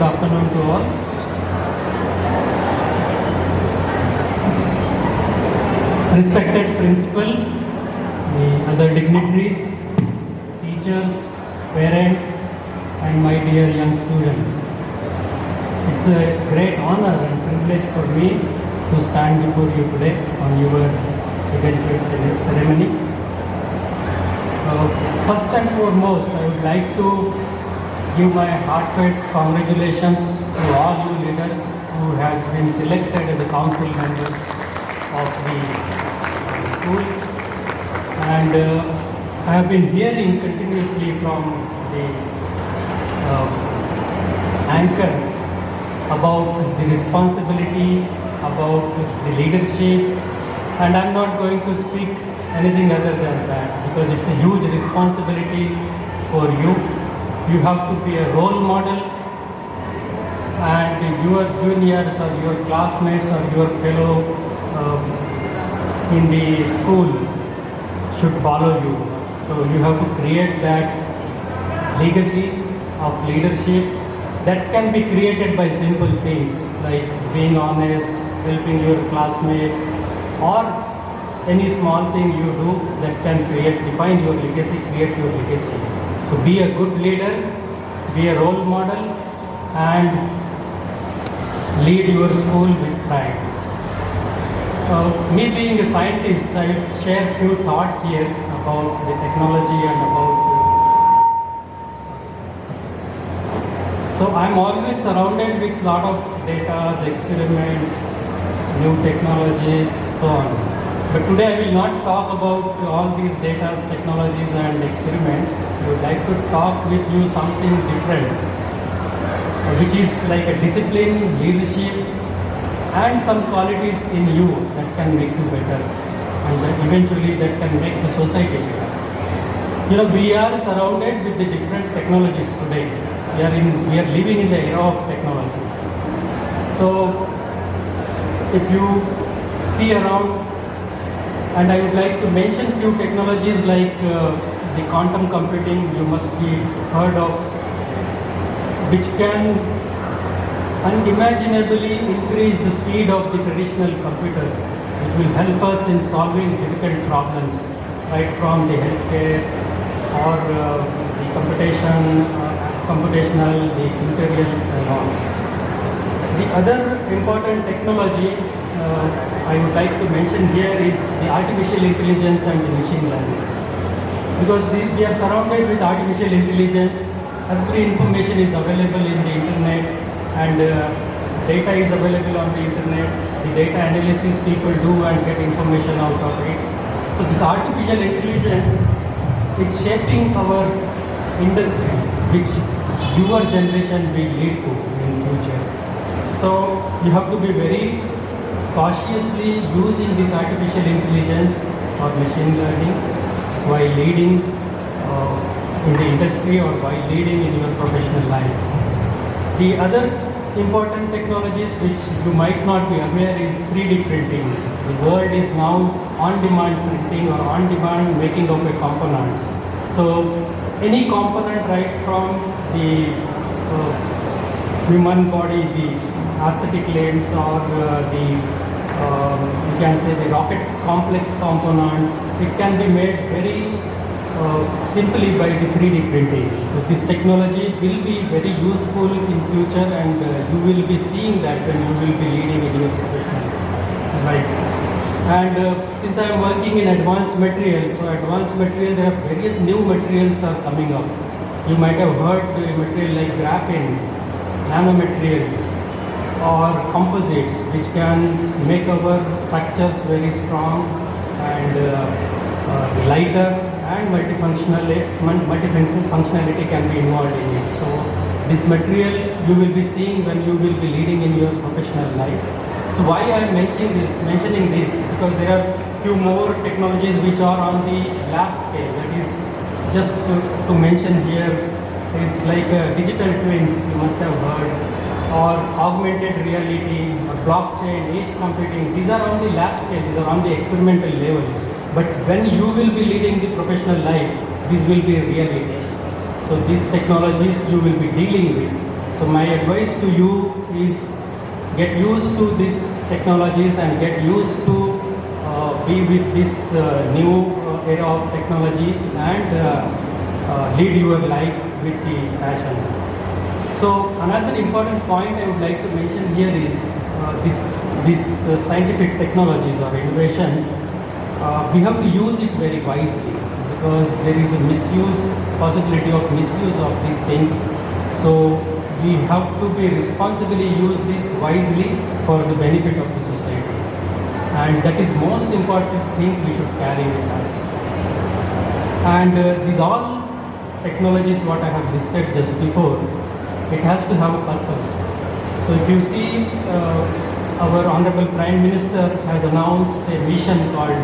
Good afternoon to all. Respected principal, the other dignitaries, teachers, parents, and my dear young students. It's a great honor and privilege for me to stand before you today on your eventual ceremony. First and foremost, I would like to give my heartfelt congratulations to all you leaders who has been selected as a council members of the school. And I have been hearing continuously from the anchors about the responsibility, about the leadership, and I'm not going to speak anything other than that because it's a huge responsibility for you. You have to be a role model, and your juniors or your classmates or your fellow in the school should follow you. So you have to create that legacy of leadership that can be created by simple things like being honest, helping your classmates, or any small thing you do that can define your legacy, create your legacy. So be a good leader, be a role model, and lead your school with pride. Me being a scientist, I will share a few thoughts here about the technology and about So I'm always surrounded with a lot of data, experiments, new technologies, so on. But today I will not talk about all these data, technologies and experiments. I would like to talk with you something different, which is like a discipline, leadership, and some qualities in you that can make you better, and that eventually that can make the society better. You know, we are surrounded with the different technologies today. We are living in the era of technology. So if you see around, and I would like to mention few technologies like the quantum computing you must be heard of, which can unimaginably increase the speed of the traditional computers, which will help us in solving difficult problems, right from the healthcare or the computational, the materials and all. The other important technology I would like to mention here is the artificial intelligence and the machine learning. Because we are surrounded with artificial intelligence, every information is available in the internet, and data is available on the internet. The data analysis people do and get information out of it. So this artificial intelligence is shaping our industry, which your generation will lead to in future. So you have to be very cautiously using this artificial intelligence or machine learning while leading in the industry or while leading in your professional life. The other important technologies which you might not be aware is 3D printing. The world is now on-demand printing or on-demand making of a components. So any component, right from the human body, the aesthetic limbs, or you can say the rocket complex components, it can be made very simply by the 3D printing. So this technology will be very useful in future, and you will be seeing that when you will be leading in your professional life. And since I am working in advanced materials, so advanced material, there are various new materials are coming up. You might have heard the material like graphene, nanomaterials, or composites, which can make our structures very strong and lighter, and multifunctionality can be involved in it. So this material you will be seeing when you will be leading in your professional life. So why I am mentioning this? Because there are few more technologies which are on the lab scale. That is, just to mention here, is like digital twins, you must have heard, or augmented reality, or blockchain, edge computing. These are on the lab scale, these are on the experimental level. But when you will be leading the professional life, this will be a reality. So these technologies you will be dealing with. So my advice to you is get used to these technologies and get used to be with this new era of technology and lead your life with the passion. So another important point I would like to mention here is these scientific technologies or innovations. We have to use it very wisely because there is a possibility of misuse of these things. So we have to be responsibly use this wisely for the benefit of the society. And that is most important thing we should carry with us. And these all technologies what I have listed just before, it has to have a purpose. So if you see our Honorable Prime Minister has announced a mission called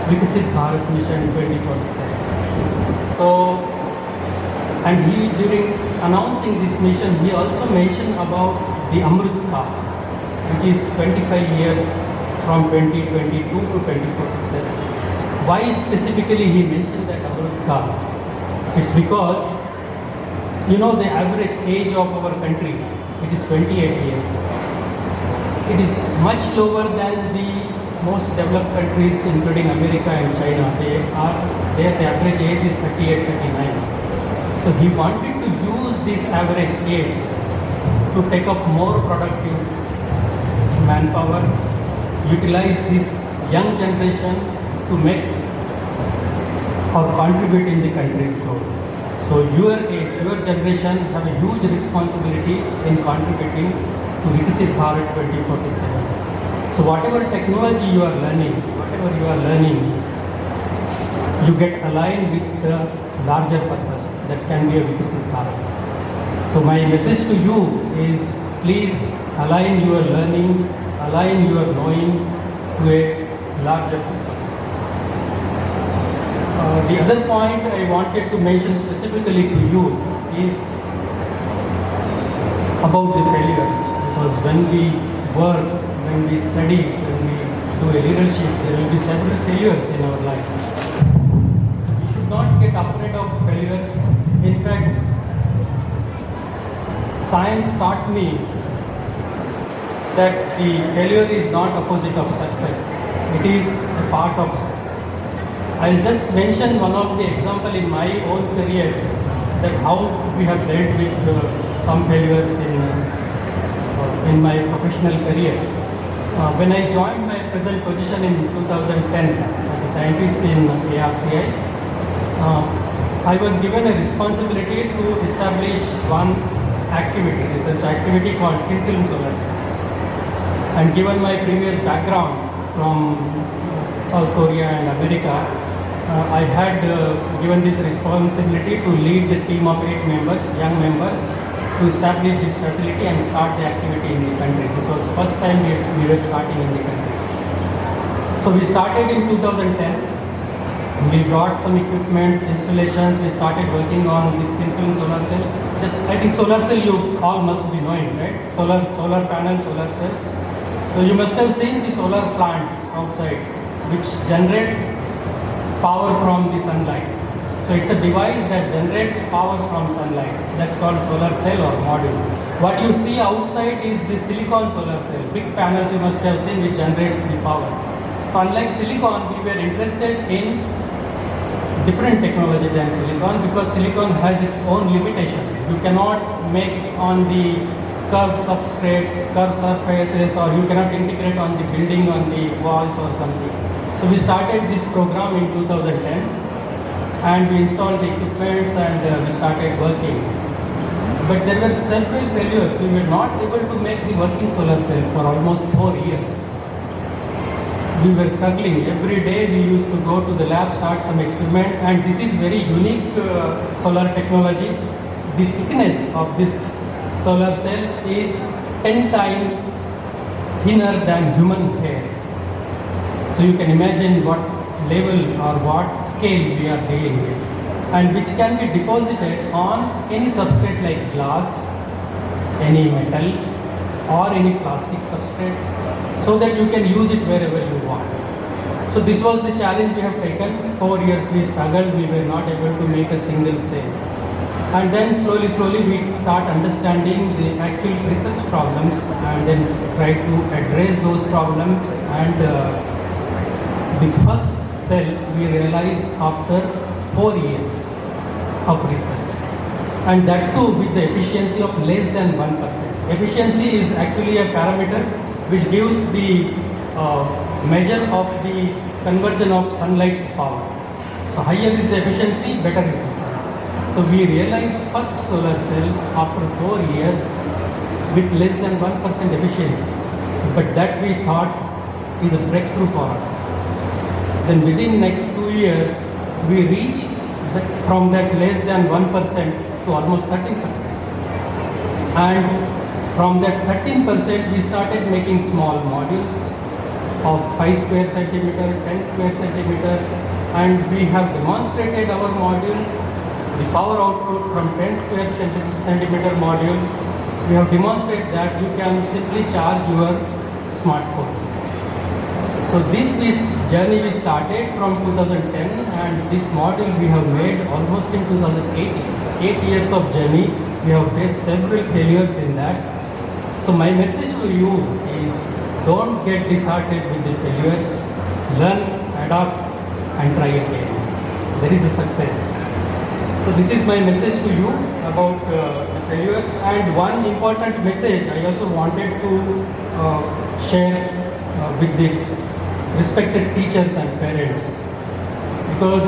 Viksit Bharat Mission 2047. So, and he during announcing this mission, he also mentioned about the Amrit Kaal, which is 25 years from 2022 to 2047. Why specifically he mentioned that Amrit Kaal? It's because, you know, the average age of our country, it is 28 years. It is much lower than the most developed countries, including America and China. Their average age is 38, 39. So he wanted to use this average age to take up more productive manpower, utilize this young generation to make or contribute in the country's growth. So your age, your generation have a huge responsibility in contributing to Viksit Bharat 2047. So whatever technology you are learning, you get aligned with the larger purpose that can be a Viksit Bharat. So my message to you is please align your learning, align your knowing to a larger purpose. The other point I wanted to mention specifically to you is about the failures, because when we work, when we study, when we do a leadership, there will be several failures in our life. We should not get afraid of failures. In fact, science taught me that the failure is not opposite of success. It is a part of success. I'll just mention one of the example in my own career that how we have dealt with some failures in my professional career. When I joined my present position in 2010 as a scientist in ARCI, I was given a responsibility to establish one research activity called thin film solar cells. And given my previous background from South Korea and America, I had given this responsibility to lead the team of 8 members, young members, to establish this facility and start the activity in the country. This was the first time we were starting in the country. So we started in 2010. We brought some equipments, installations. We started working on this thin film solar cell. I think solar cell you all must be knowing, right? Solar panel, solar cells. So you must have seen the solar plants outside, which generates power from the sunlight. So it's a device that generates power from sunlight. That's called solar cell or module. What you see outside is the silicon solar cell. Big panels you must have seen which generates the power. So unlike silicon, we were interested in different technology than silicon because silicon has its own limitation. You cannot make on the curved substrates, curved surfaces, or you cannot integrate on the building, on the walls or something. So we started this program in 2010 and we installed the equipments and we started working. But there were several failures. We were not able to make the working solar cell for almost 4 years. We were struggling. Every day we used to go to the lab, start some experiment, and this is very unique solar technology. The thickness of this solar cell is 10 times thinner than human hair. So you can imagine what level or what scale we are dealing with, and which can be deposited on any substrate like glass, any metal or any plastic substrate, so that you can use it wherever you want. So this was the challenge we have taken. 4 years we struggled, we were not able to make a single sale. And then slowly we start understanding the actual research problems and then try to address those problems. And the first cell we realize after 4 years of research, and that too with the efficiency of less than 1%. Efficiency is actually a parameter which gives the measure of the conversion of sunlight to power. So higher is the efficiency, better is the sun. So we realized first solar cell after 4 years with less than 1% efficiency, but that we thought is a breakthrough for us. Then within next 2 years, we reached from that less than 1% to almost 13%. And from that 13%, we started making small modules of 5 square centimeter, 10 square centimeter, and we have demonstrated our module, the power output from 10 square centimeter module. We have demonstrated that you can simply charge your smartphone. So this journey we started from 2010, and this module we have made almost in 2018. So 8 years of journey, we have faced several failures in that. So my message to you is, don't get disheartened with the failures. Learn, adapt, and try again. There is a success. So this is my message to you about the failures. And one important message I also wanted to share with the respected teachers and parents, because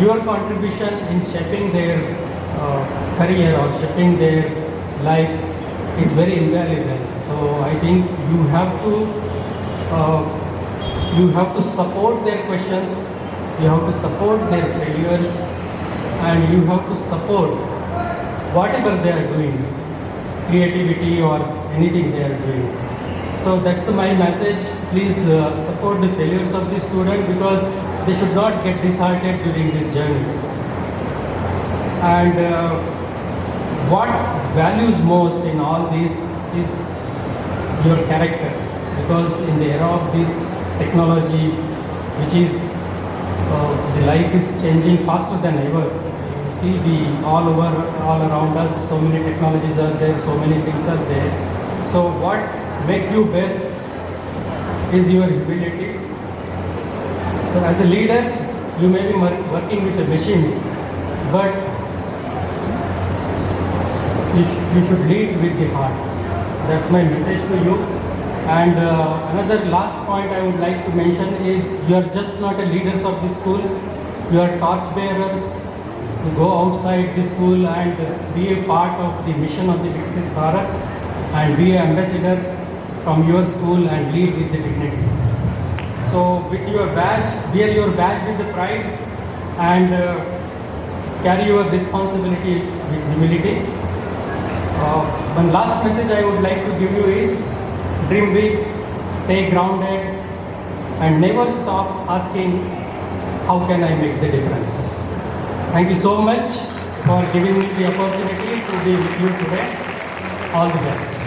your contribution in shaping their career or shaping their life is very invaluable. So I think you have to support their questions, you have to support their failures, and you have to support whatever they are doing, creativity or anything they are doing. So that's my message. Please support the failures of the student, because they should not get disheartened during this journey. And what values most in all this is your character, because in the era of this technology, which is the life is changing faster than ever. You see all around us, so many technologies are there, so many things are there. So what makes you best is your ability. So as a leader, you may be working with the machines, but you should lead with the heart. That's my message to you. And another last point I would like to mention is, you are just not a leaders of the school, you are torch bearers to go outside the school and be a part of the mission of the Viksit Bharat, and be an ambassador from your school and lead with the dignity. So with your badge, wear your badge with the pride, and carry your responsibility with humility. One last message I would like to give you is, dream big, stay grounded, and never stop asking, how can I make the difference? Thank you so much for giving me the opportunity to be with you today. All the best.